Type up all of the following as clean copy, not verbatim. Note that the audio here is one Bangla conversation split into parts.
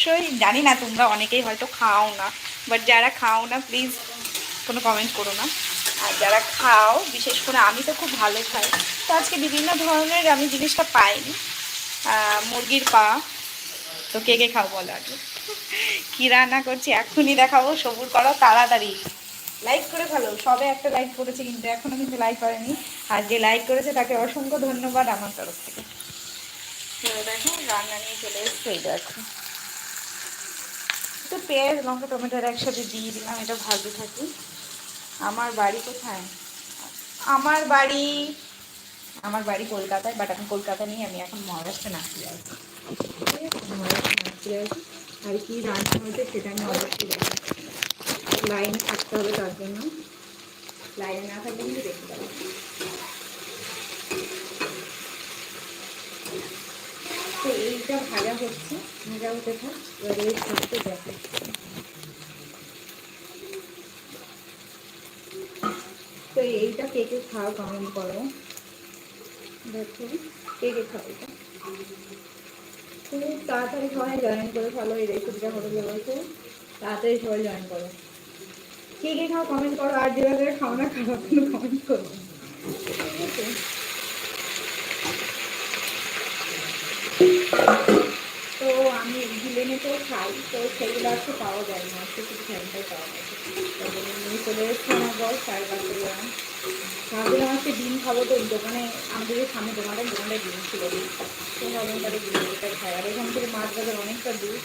অবশ্যই জানি না তোমরা অনেকেই হয়তো খাও না, বাট যারা খাও না প্লিজ কোনো কমেন্ট করো না। আর যারা খাও, বিশেষ করে আমি তো খুব ভালো খাই, তো আজকে বিভিন্ন ধরনের আমি জিনিসটা পাইনি। মুরগির পা, তো কে কে খাও বলো আগে। কী রান্না করছি এখনই দেখাবো, সবুর করো তাড়াতাড়ি। লাইক করে ফেলো, সবে একটা লাইক করেছে কিন্তু এখনও কিন্তু লাইক করেনি। আর যে লাইক করেছে তাকে অসংখ্য ধন্যবাদ আমার তরফ থেকে। তো দেখো রান্না নিয়ে চলে এসছে, এই দেখো তো পেঁয়াজ লঙ্কা টমেটোর একসাথে দিয়ে দিলাম, এটা ভাজতে থাকি। আমার বাড়ি কোথায়? আমার বাড়ি আমার বাড়ি কলকাতায়, বাট আমি কলকাতা নিয়ে আমি এখন মহারাষ্ট্রে নাচতে আছি। ঠিক আছে, মহারাষ্ট্রে নাচতে আছি। আর কি রান্না হয়েছে সেটা আমি অবশ্যই দেখি। লাইনে থাকতে হবে, তার জন্য লাইনে না থাকলে কিন্তু দেখতে পাবো। তো এইটা ভাজা হচ্ছে, ভাজা হতে থাক, এবার এই থাকতে দেখো। তো এইটা কে কে খাও কমেন্ট করো। দেখো কে কে খাও এটা, খুব তাড়াতাড়ি সবাই জয়েন করে ফেলো। এই রেসিপিটা হোটেলে লেগেছে, তাড়াতাড়ি সবাই জয়েন করো। কে কে খাও কমেন্ট করো, আর যেভাবে খাও না খারাপ কোনো কমেন্ট করো, ঠিক আছে? তো আমি ভিলেনেতেও খাই, তো সেগুলো আজকে পাওয়া যায় না, আজকে শুধু ফ্যানটাই পাওয়া গেছে। নিয়ে চলে এসছে আমার বল 5:30 গ্রাম। ভাবছিলাম আজকে ডিম খাবো, তো দোকানে আমাদের সামনে দোকানটায় ডিম ছিল, তো ভাবলাম তাহলে ডিমটা খাই। আর এখান থেকে মাছ বাজার অনেকটা দূর,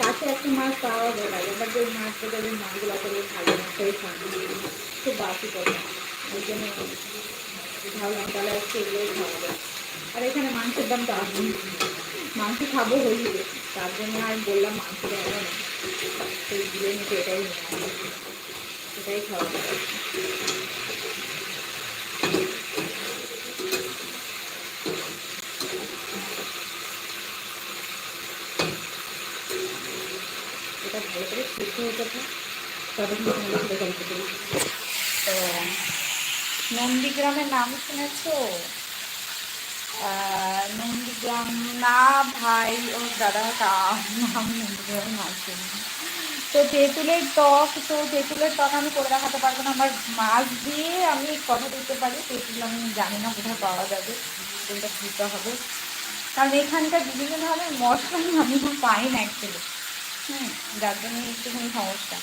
কাছে একটা মাছ পাওয়া যায় না, এবার যে মাছ বাজার ওই মাছগুলো আসলে ভালো না, সেই খুব বাসি করে, ওই জন্য ভাবলাম তাহলে আজকে এগুলোই খাওয়া যায়। আর এখানে মাংসের দাম তো আসবে, মাংস খাবো হইলে, তার জন্য আর বললাম মাংস দেওয়া না, সেই দিলে নিতে এটাই নিয়ে আসবে, এটাই খাওয়া যায়। এটা ভালো করে সিদ্ধ হতে থাকে, ততক্ষণ ভালো করে গল্প করি। তো নন্দীগ্রামের নাম শুনেছো? নন্দীগ্রাম না ভাই, ও দাদা নাম নন্দীগ্রামের নাম শুনি। তো তেঁতুলের টক, তো তেঁতুলের টক আমি করে দেখাতে পারবো না, আমার মাছ দিয়ে আমি কথা দিতে পারি। তেঁতুল আমি জানি না কোথায় পাওয়া যাবে, তেঁতুলটা দিতে হবে, কারণ এখানকার বিভিন্ন ধরনের মশলা আমি পাই না অ্যাকচুয়ালি, যার জন্য একটুখানি সমস্যা।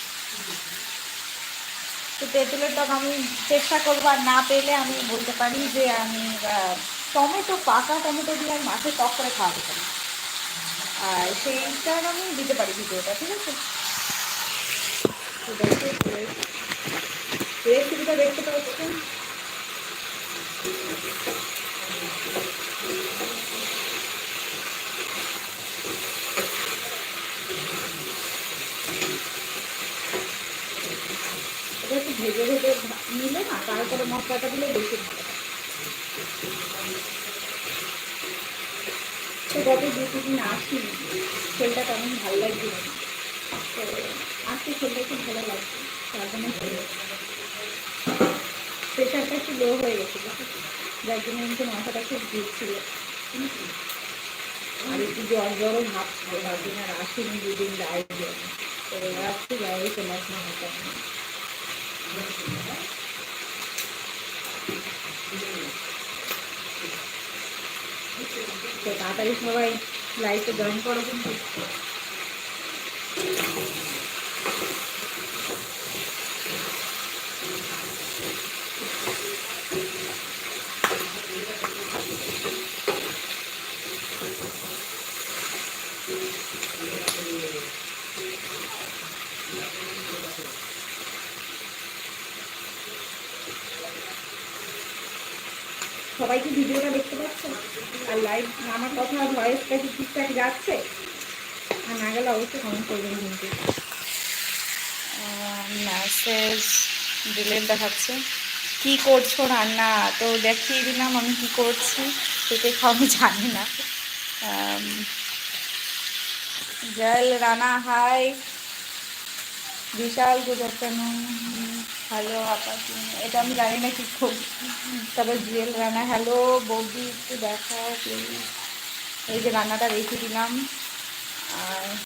তো তেঁতুলের টক আমি চেষ্টা করবো, আর না পেলে আমি বলতে পারি যে আমি টমেটো, পাকা টমেটো দিয়ে আমি মাছের টক করে খাওয়াতে পারি, আর সেইটার আমি দিতে পারি ভিডিওটা, ঠিক আছে? তো দেখো রেসিপিটা দেখতে পাচ্ছেন। এটা একটু ভেজে ভেজে নিলে না, তারপরে মশলাটা দিলে বেশি ভালো হয়। তো গত 2-3 দিন আসিনি, শরীরটা তেমন ভালো লাগছিল না, তো আজকে শরীরটা খুব ভালো লাগছে, তার জন্য প্রেশারটা একটু লো হয়ে গেছিলো, যার জন্য কিন্তু মাথাটা খুব ভিড় ছিল, আর একটু জ্বরও ভাব ছিল, তার জন্য আর আসিনি 2 দিন গায়ে দিয়ে। তো আজকে গায়ে চলে আসলাম হয়তো। তো তাড়াতাড়ি সবাই লাইফে জয়েন করো কিন্তু। সবাই কি ভিডিওটা দেখতে পাচ্ছে? আর লাইভ আমার কথা ভয়েসটা কি ঠিকঠাক যাচ্ছে? আর না গেলে অবশ্যই কমেন্ট করবেন কিন্তু। মেসেজ ডিলেট দেখাচ্ছে, কি করছো রান্না? তো দেখিয়ে দিলাম আমি কি করছি, সেটা আমি জানি না। জল রানা হাই, বিশাল গুড আফটারনুন, হ্যালো আপা, এটা আমি জানি না কি করছি। তবে জুয়েল রানা হ্যালো বৌদি, একটু দেখা প্লিজ। এই যে রান্নাটা রেখে দিলাম, আর